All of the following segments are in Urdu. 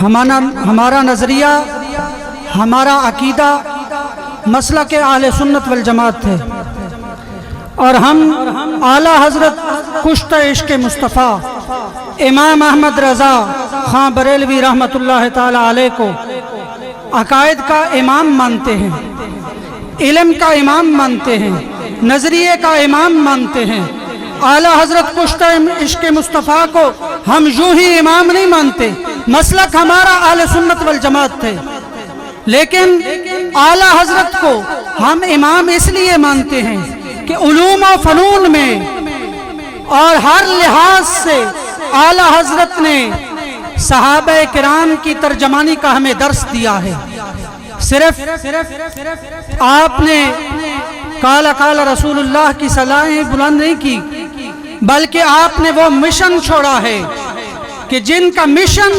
ہمارا نظریہ، ہمارا عقیدہ مسلک اہل سنت والجماعت ہے، اور ہم اعلیٰ حضرت کشتہ عشق مصطفیٰ امام احمد رضا خان بریلوی رحمۃ اللہ تعالی علیہ کو عقائد کا امام مانتے ہیں، علم کا امام مانتے ہیں، نظریے کا امام مانتے ہیں۔ اعلیٰ حضرت کشتہ عشق مصطفیٰ کو ہم یوں ہی امام نہیں مانتے، مسلک ہمارا اہل سنت والجماعت ہے، لیکن اعلیٰ حضرت کو ہم امام اس لیے مانتے ہیں کہ علوم و فنون میں اور ہر لحاظ سے اعلیٰ حضرت نے صحابہ کرام کی ترجمانی کا ہمیں درس دیا ہے۔ صرف آپ نے قال قال رسول اللہ کی صلاحیں بلند نہیں کی، بلکہ آپ نے وہ مشن چھوڑا ہے کہ جن کا مشن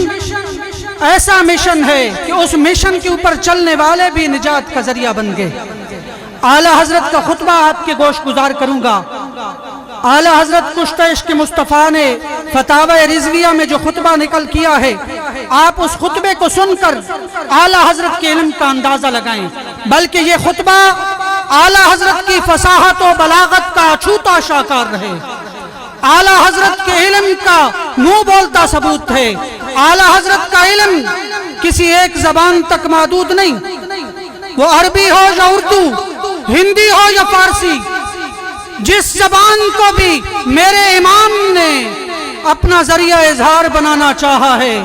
ایسا مشن ہے کہ اس مشن کے اوپر چلنے والے بھی نجات کا ذریعہ بن گئے۔ اعلیٰ حضرت کا خطبہ آپ کے گوش گزار کروں گا۔ اعلیٰ حضرت کشتہ عشق مصطفیٰ نے فتاوی رضویہ میں جو خطبہ نقل کیا ہے، آپ اس خطبے کو سن کر اعلیٰ حضرت کے علم کا اندازہ لگائیں، بلکہ یہ خطبہ اعلیٰ حضرت کی فصاحت و بلاغت کا اچھوتا شاہکار رہے، اعلیٰ حضرت کے علم کا منہ بولتا ثبوت ہے۔ اعلیٰ حضرت کا علم کسی ایک زبان تک محدود نہیں، وہ عربی ہو یا اردو، ہندی ہو یا فارسی، جس زبان کو بھی میرے امام نے اپنا ذریعہ اظہار بنانا چاہا ہے،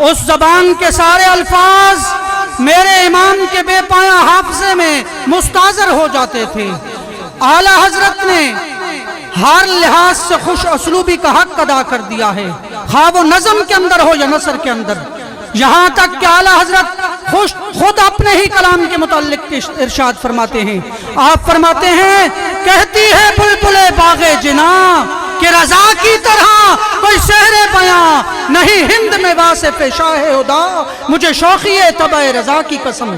اس زبان کے سارے الفاظ میرے امام کے بے پایہ حافظے میں مستحضر ہو جاتے تھے۔ اعلیٰ حضرت نے ہر لحاظ سے خوش اسلوبی کا حق ادا کر دیا ہے، خواہ وہ نظم کے اندر ہو یا نثر کے اندر، یہاں تک کہ اعلیٰ حضرت خود اپنے ہی کلام کے متعلق ارشاد فرماتے ہیں۔ آپ فرماتے ہیں، کہتی ہے بلبل باغ جناں کہ رضا کی طرح کوئی شعر بیاں نہیں، ہند میں واصف شاہ ہدا مجھے شوقی طبع رضا کی قسم۔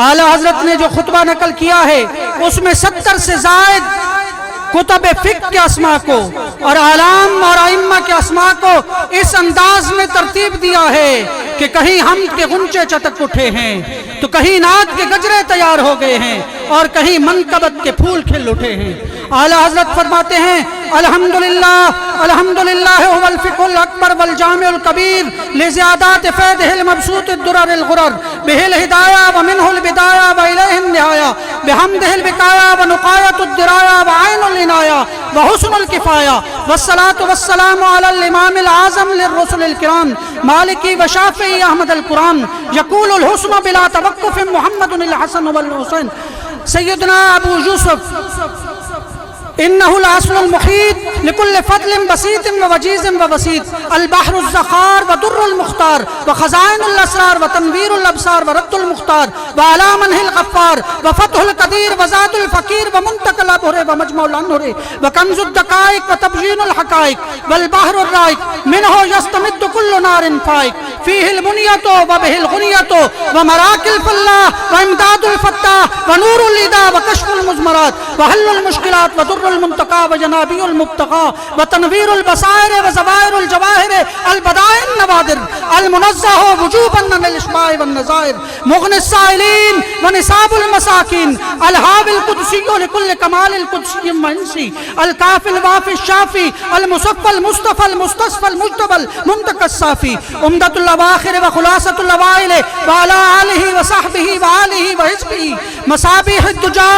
اعلیٰ حضرت نے جو خطبہ نقل کیا ہے، اس میں 70 سے زائد کتب فقہ کے اسماء کو اور اعلام اور ائمہ کے اسماء کو اس انداز میں ترتیب دیا ہے کہ کہیں حمد کے غنچے چتک اٹھے ہیں تو کہیں نعت کے گجرے تیار ہو گئے ہیں اور کہیں منقبت کے پھول کھل اٹھے ہیں۔ اعلیٰ حضرت فرماتے ہیں، الحمدللہ الحمدللہ هو الفقہ الاکبر والجامع الکبیر لزیادات فیضہ المبسوط الدرر الغرر بہ الہدایہ ومنہ البدایہ والیہ النہایہ بحمدہ البقایہ ونقایۃ الدرایہ وعین العنایہ وحسن الکفایہ والصلاة والسلام علی الامام العظم للرسل الکرام مالکی وشافعی احمد القرآن یقول الحسن بلا توقف محمد الحسن والحسین سیدنا ابو یوسف إنه الأصل المحيط لكل فضل بسيط ووجيز ووسيط البحر الزخار ودر المختار وخزائن الأسرار وتنوير الأبصار ورد المختار وعلى منه الغفار وفتح القدير وزاد الفقير ومنتقى الأبهر ومجمع الأنهر وكنز الدقائق وتبيين الحقائق والبحر الرائق منه يستمد كل نار فائق فيه المنية وبه الغنية ومراك الفلاح وإمداد الفتاح ونور الإداء وكشف المزمرات وحل المشكلات ودر المنتقى وجنابي المبتغى وتنوير البصائر وزوائر الجواهر البدائع النوادر المنزه وجوبا عن الاشباع والنظائر مغني السائلين ونساب المساكين الهاوي القدسي لكل كمال القدسي المنسي الكافي الوافي الشافي المصفى المصطفى المستصفى المجتبى المنتقى الصافي عمدة الأواخر وخلاصة الأوائل وعلى آله وصحبه وآله وحزبه مصابيح الدجى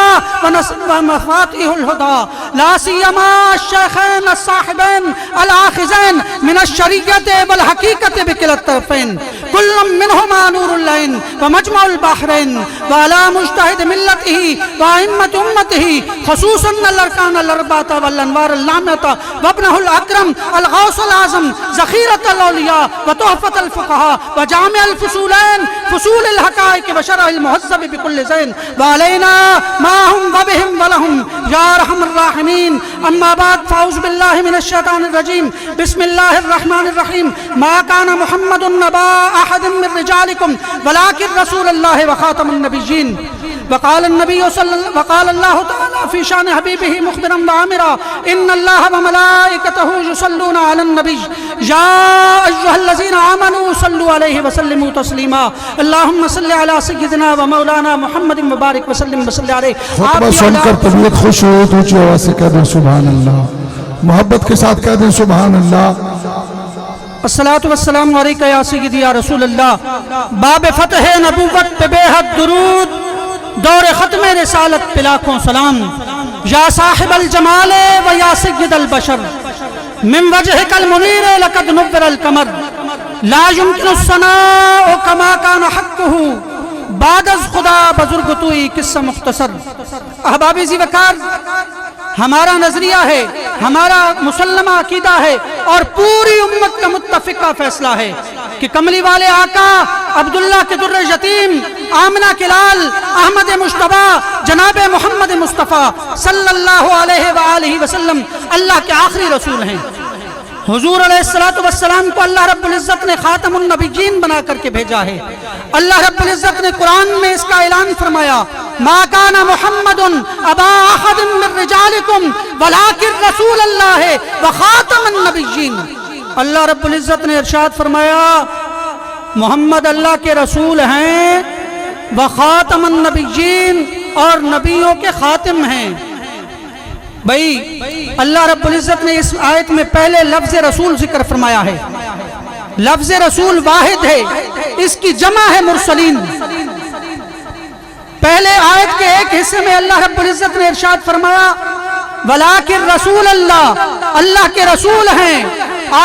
ومفاتيح الهدى لا سيما الشيخين الصاحبين الآخذين من الشريعة والحقيقة بكلا الطرفين كل منهما نور العين ومجمع البحرين وعلى مجتهد ملته وأئمة أمته خصوصا الأركان الأربعة والأنوار اللامعة وابنه الأكرم الغوث الأعظم ذخيرة الأولياء وتحفة الفقهاء وجامع الفصولين فصول الحقائق وشرح المهذب بكل زين وعلينا معهم وبهم ولهم يا أرحم الراحمين أما بعد فأعوذ بالله من الشيطان الرجيم بسم الله الرحمن الرحيم ما كان محمد نبا أحد من رجالكم ولكن رسول الله وخاتم النبيين وقال الله تعالى في شان حبيبه مخبرا وعامرا إن الله وملائكته يصلون على النبي یا ایھا الذین آمنوا صلوا علیہ وسلموا تسلیما اللہم صل علی سیدنا و مولانا محمد مبارک وسلم وصلی علیہ. خطبہ سن کر طبیعت خوش ہوئی تو اونچی آواز سے کہہ دیں سبحان اللہ، محبت کے ساتھ کہہ دیں سبحان اللہ. الصلاۃ والسلام علیکہ یا سیدی یا رسول اللہ. باب فتح نبوت پہ بے حد درود، دور ختم رسالت پہ لاکھوں سلام. یا صاحب الجمال و یا سید البشر من وجہک المنیر لقد نور القمر لا يمکن الثناء کما کان حقہ بعد از خدا بزرگ توئی قصہ مختصر. احباب ذی وقار، ہمارا نظریہ ہے، ہمارا مسلمہ عقیدہ ہے اور پوری امت کا متفقہ فیصلہ ہے کہ کملی والے آقا عبداللہ کے در یتیم، آمنہ کے لال، احمد مجتبیٰ، جناب محمد مصطفیٰ صلی اللہ علیہ وآلہ وسلم اللہ کے آخری رسول ہیں. حضور علیہ السلام کو اللہ رب العزت نے خاتم النبیین بنا کر کے بھیجا ہے. اللہ رب العزت نے قرآن میں اس کا اعلان فرمایا، ما کان محمد ابا احد من رجالکم ولکن رسول اللہ وخاتم النبیین. اللہ رب العزت نے ارشاد فرمایا محمد اللہ کے رسول ہیں وخاتم النبیین، اور نبیوں کے خاتم ہیں. بھئی اللہ رب العزت نے اس آیت میں پہلے لفظ رسول ذکر فرمایا ہے. لفظ رسول واحد ہے، اس کی جمع ہے مرسلین. پہلے آیت کے ایک حصے میں اللہ رب العزت نے ارشاد فرمایا ولیکن رسول اللہ، اللہ کے رسول ہیں.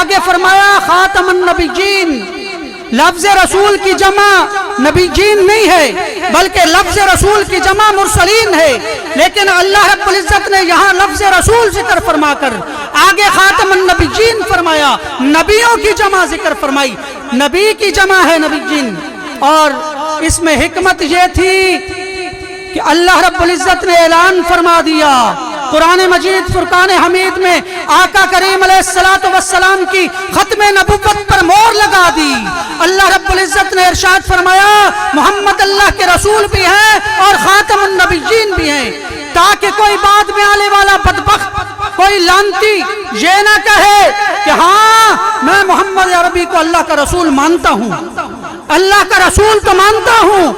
آگے فرمایا خاتم النبیین. لفظ رسول کی جمع نبیین نہیں ہے بلکہ لفظ رسول کی جمع مرسلین ہے. لیکن اللہ رب العزت نے یہاں لفظ رسول ذکر فرما کر آگے خاتم النبیین فرمایا، نبیوں کی جمع ذکر فرمائی. نبی کی جمع ہے نبیین. اور اس میں حکمت یہ تھی کہ اللہ رب العزت نے اعلان فرما دیا قرآن مجید فرقان حمید میں آقا کریم علیہ السلام کی ختم نبوت پر مہر لگا دی. اللہ رب العزت نے ارشاد فرمایا محمد اللہ کے رسول بھی ہیں اور خاتم النبیین بھی ہیں، تاکہ کوئی بعد میں آنے والا بدبخت، کوئی لانتی یہ نہ کہے کہ ہاں میں محمد عربی کو اللہ کا رسول مانتا ہوں، اللہ کا رسول تو مانتا ہوں،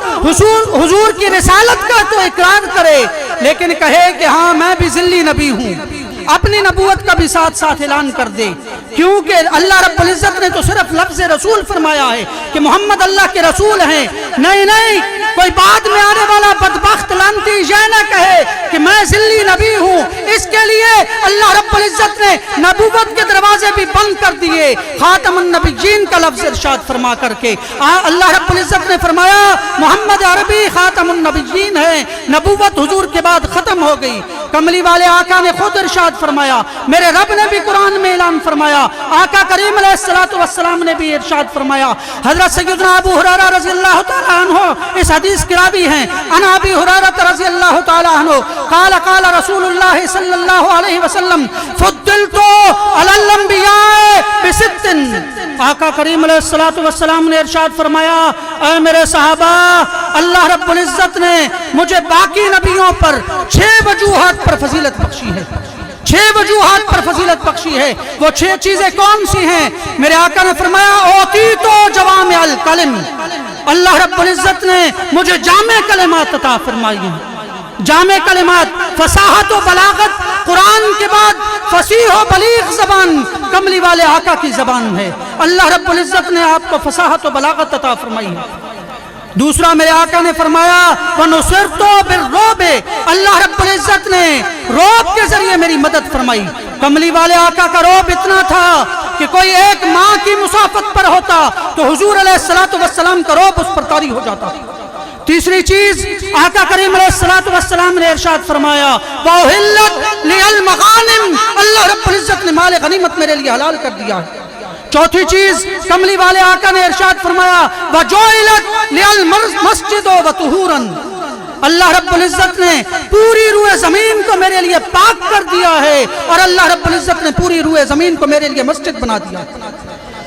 حضور کی رسالت کا تو اقرار کرے، لیکن کہے کہ ہاں میں بھی ذلی نبی ہوں، اپنی نبوت کا بھی ساتھ ساتھ اعلان کر دے. کیونکہ اللہ رب العزت نے تو صرف لفظ رسول فرمایا ہے کہ محمد اللہ کے رسول ہیں. نہیں کوئی بعد میں آنے والا بدبخت لانتی یہ نہ کہے کہ میں ذلی نبی ہوں. اس کے لیے اللہ رب العزت نے نبوت کے دروازے بھی بند کر دیے خاتم النبیین کا لفظ ارشاد فرما کر کے. اللہ رب العزت نے فرمایا محمد عربی خاتم النبیین ہیں، نبوت حضور کے بعد ختم ہو گئی. کملی والے آقا نے خود ارشاد فرمایا، میرے رب نے بھی قرآن میں اعلان فرمایا، آقا کریم علیہ السلام نے بھی ارشاد فرمایا. حضرت سیدنا ابو ہریرہ رضی اللہ تعالی عنہ اس حدیث کی راوی ہیں. عن ابی ہریرہ رضی اللہ تعالی عنہ قال قال رسول اللہ صلی اللہ علیہ وسلم فضلت علی الانبیاء بست. آقا کریم علیہ السلام نے ارشاد فرمایا اے میرے صحابہ، اللہ رب العزت نے مجھے باقی نبیوں پر 6 وجوہات پر فضیلت بخشی ہے. 6 وجوہات پر فضیلت بخشی ہے. وہ 6 چیزیں کون سی ہیں؟ میرے آقا نے فرمایا اوتیتو جوامع الکلم، اللہ رب العزت نے مجھے جامع کلمات عطا فرمائی ہیں. جامع کلمات، فصاحت و بلاغت، قرآن کے بعد فصیح و بلیغ زبان کملی والے آقا کی زبان ہے. اللہ رب العزت نے آپ کو فصاحت و بلاغت عطا فرمائی ہے. دوسرا میرے آقا نے فرمایا وَنُصِرْتُ بِالرُّعْبِ، اللہ رب العزت نے رعب کے ذریعے میری مدد فرمائی. کملی والے آقا کا رعب اتنا تھا کہ کوئی ایک ماں کی مسافت پر ہوتا تو حضور علیہ السلام کا رعب اس پر طاری ہو جاتا. تیسری چیز آقا کریم علیہ السلام نے ارشاد فرمایا وَأُحِلَّتْ لِيَ الْمَغَانِمْ، اللہ رب العزت نے مال غنیمت میرے لیے حلال کر دیا ہے. چوتھی چیز کملی والے آقا نے ارشاد فرمایا وَجُعِلَتْ لِيَ الْمَسْجِدُ وَطُهُورًا، اللہ رب العزت نے پوری روئے زمین کو میرے لیے پاک کر دیا ہے، اور اللہ رب العزت نے پوری روئے زمین کو میرے لیے مسجد بنا دیا.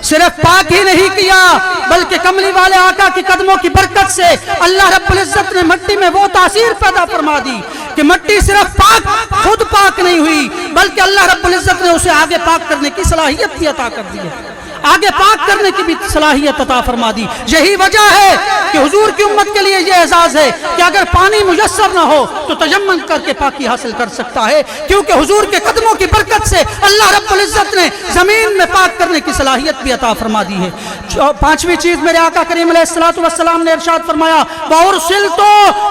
صرف پاک ہی نہیں کیا بلکہ کملی والے آقا کی قدموں کی برکت سے اللہ رب العزت نے مٹی میں وہ تاثیر پیدا فرما دی کہ مٹی صرف پاک خود پاک نہیں ہوئی بلکہ اللہ رب العزت نے اسے آگے پاک کرنے کی صلاحیت بھی عطا کر دی ہے. آگے پاک کرنے کی بھی صلاحیت عطا فرما دی۔ یہی وجہ ہے کہ حضور کی امت کے لیے یہ اعزاز ہے کہ اگر پانی میسر نہ ہو تو تیمم کر کے پاکی حاصل کر سکتا ہے، کیونکہ حضور کے قدموں کی برکت سے اللہ رب العزت نے زمین میں پاک کرنے کی صلاحیت بھی عطا فرما دی ہے۔ پانچویں چیز میرے آقا کریم علیہ الصلوۃ والسلام نے ارشاد فرمایا وَأُرْسِلْتُ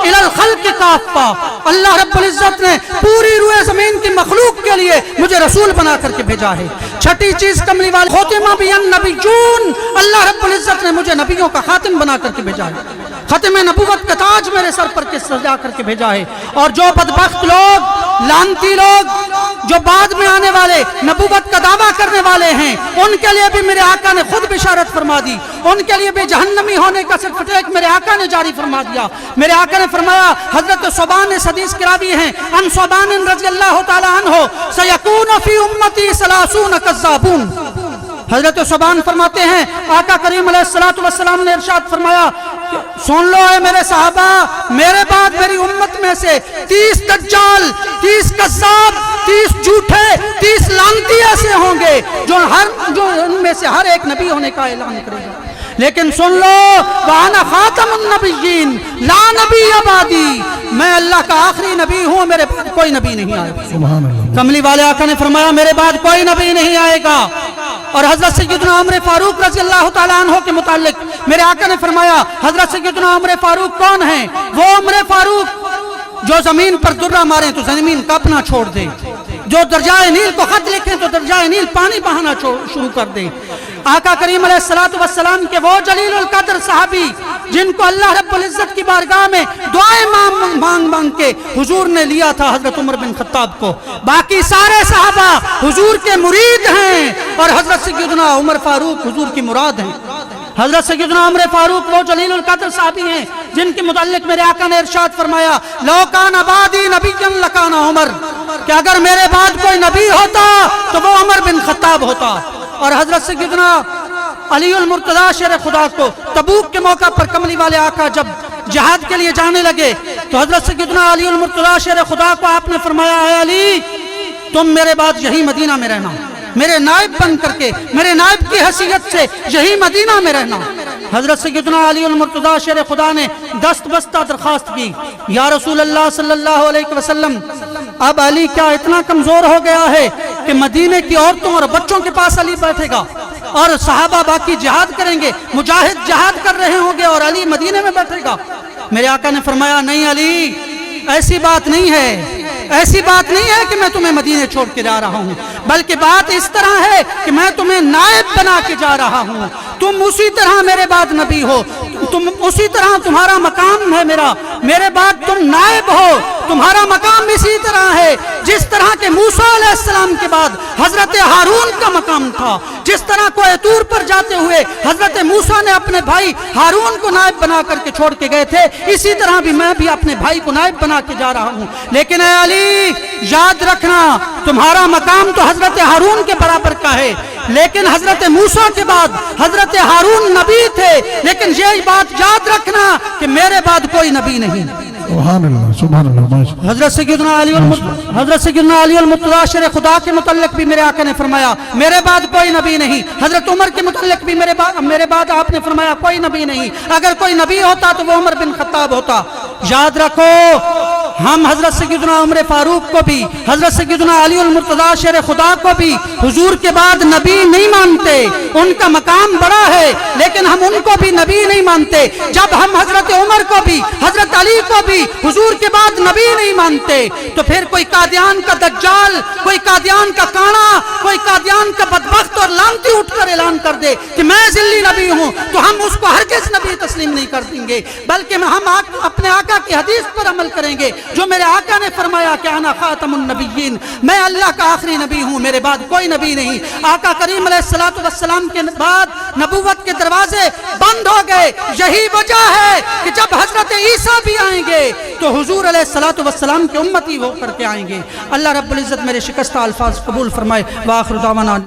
إِلَى الْخَلْقِ كَافَّةً، اللہ رب العزت نے پوری روئے زمین کی مخلوق کے لیے مجھے رسول بنا کر کے بھیجا ہے۔ چھٹی چیز کملی والے خاتم النبیون، اللہ رب العزت نے مجھے نبیوں کا خاتم بنا کر کے بھیجا ہے، ختم نبوت کا تاج میرے سر پر کے سجا کر کے بھیجا ہے۔ اور جو بدبخت لوگ، لعنتی لوگ جو بعد میں آنے والے نبوت کا دعویٰ کرنے والے ہیں، ان کے لیے بھی میرے آقا نے خود بشارت فرما دی، ان کے لیے بھی جہنمی ہونے کا سرٹیفکیٹ میرے آقا نے جاری فرما دیا۔ میرے آقا نے فرمایا، حضرت ثوبان نے حدیث کی راوی ہیں، ان ثوبان رضی اللہ تعالی عنہ سیکون فی امتی 30 کذابون، حضرت ثوبان فرماتے ہیں آقا کریم علیہ الصلوۃ والسلام نے ارشاد فرمایا سن لو اے میرے صحابہ، میرے بعد میری امت میں سے 30 دجال، 30 کذاب، 30 جھوٹے، 30 لعنتی ایسے ہوں گے جو ان میں سے ہر ایک نبی ہونے کا اعلان کرے گا، لیکن سن لو وَأَنَا خَاتَمُ النَّبِيِّينَ لَا نَبِيَّ بَعْدِي، میں اللہ کا آخری نبی ہوں، میرے بعد کوئی نبی نہیں آئے گا۔ سبحان اللہ۔ کملی والے آقا نے فرمایا میرے بعد کوئی نبی نہیں آئے گا۔ اور حضرت سیدنا عمر فاروق رضی اللہ تعالیٰ عنہ کے متعلق میرے آقا نے فرمایا حضرت سیدنا عمر فاروق کون ہیں؟ وہ عمر فاروق جو زمین پر درہ ماریں تو زمین کاپنا چھوڑ دے، جو دریائے نیل کو خط لکھیں تو دریائے نیل پانی بہانا شروع کر دیں۔ آقا کریم علیہ الصلوۃ والسلام کے وہ جلیل القدر صحابی جن کو اللہ رب العزت کی بارگاہ میں دعائیں مانگ مانگ کے حضور نے لیا تھا حضرت عمر بن خطاب کو، باقی سارے صحابہ حضور کے مرید ہیں اور حضرت سیدنا عمر فاروق حضور کی مراد ہیں۔ حضرت سیدنا عمر فاروق وہ جلیل القدر صحابی ہیں جن کے متعلق میرے آقا نے ارشاد فرمایا لو کان بعدی نبی لکان عمر، کہ اگر میرے بعد کوئی نبی ہوتا تو وہ عمر بن خطاب ہوتا۔ اور حضرت سیدنا علی المرتضیٰ شیر خدا کو تبوک کے موقع پر کملی والے آقا جب جہاد کے لیے جانے لگے تو حضرت سیدنا علی المرتضیٰ شیر خدا کو آپ نے فرمایا اے علی تم میرے بعد یہی مدینہ میں رہنا، میرے نائب بن کر کے، میرے نائب کی حیثیت سے یہی مدینہ میں رہنا۔ حضرت سیدنا علی المرتضیٰ شیر خدا نے دست بستہ درخواست کی یا رسول اللہ صلی اللہ علیہ وسلم، اب علی کیا اتنا کمزور ہو گیا ہے کہ مدینے کی عورتوں اور بچوں کے پاس علی بیٹھے گا اور صحابہ باقی جہاد کریں گے، مجاہد جہاد کر رہے ہوں گے اور علی مدینے میں بیٹھے گا؟ میرے آقا نے فرمایا نہیں علی، ایسی بات نہیں ہے، ایسی بات نہیں ہے کہ میں تمہیں مدینے چھوڑ کے جا رہا ہوں، بلکہ بات اس طرح ہے کہ میں تمہیں نائب بنا کے جا رہا ہوں، تم اسی طرح میرے بعد نبی ہو، تم اسی طرح تمہارا مقام ہے میرے بعد تم نائب ہو، تمہارا مقام اسی طرح ہے جس طرح کہ موسیٰ علیہ السلام کے بعد حضرت ہارون کا مقام تھا، جس طرح کوہ طور پر جاتے ہوئے حضرت موسیٰ نے اپنے بھائی ہارون کو نائب بنا کر کے چھوڑ کے گئے تھے، اسی طرح بھی میں بھی اپنے بھائی کو نائب بنا کے جا رہا ہوں۔ لیکن اے علی یاد رکھنا تمہارا مقام تو حضرت ہارون کے برابر کا ہے، لیکن حضرت موسیٰ کے بعد حضرت ہارون نبی تھے، لیکن یہ بات یاد رکھنا کہ میرے بعد کوئی نبی نہیں۔ سبحان اللہ، سبحان اللہ۔ حضرت سیدنا علی المرتضیٰ شیر خدا کے متعلق بھی میرے آقا نے فرمایا میرے بعد کوئی نبی نہیں۔ حضرت عمر کے متعلق بھی میرے بعد آپ نے فرمایا کوئی نبی نہیں، اگر کوئی نبی ہوتا تو وہ عمر بن خطاب ہوتا۔ یاد رکھو ہم حضرت سیدنا عمر فاروق کو بھی، حضرت سیدنا علی المرتضیٰ شیر خدا کو بھی حضور کے بعد نبی نہیں مانتے، ان کا مقام بڑا ہے لیکن ہم ان کو بھی نبی نہیں مانتے۔ جب ہم حضرت عمر کو بھی، حضرت علی کو بھی حضور کے بعد نبی نہیں مانتے تو پھر کوئی قادیان کا دجال، کوئی قادیان کا کانا، کوئی قادیان کا بدبخت اور لعنتی اٹھ کر اعلان کر دے کہ میں ذلی نبی ہوں تو ہم اس کو ہرگز نبی تسلیم نہیں کر دیں گے، بلکہ ہم اپنے آقا کی حدیث پر عمل کریں گے جو میرے آقا نے فرمایا کہ انا خاتم النبیین، میں اللہ کا آخری نبی ہوں، میرے بعد کوئی نبی نہیں۔ آقا کریم علیہ الصلوۃ والسلام کے بعد نبوت کے دروازے بند ہو گئے، یہی وجہ ہے کہ جب حضرت عیسیٰ بھی آئیں گے تو حضور علیہ الصلوۃ والسلام کے امتی ہو کر کے آئیں گے۔ اللہ رب العزت میرے شکستہ الفاظ قبول فرمائے۔ وآخر دعوانا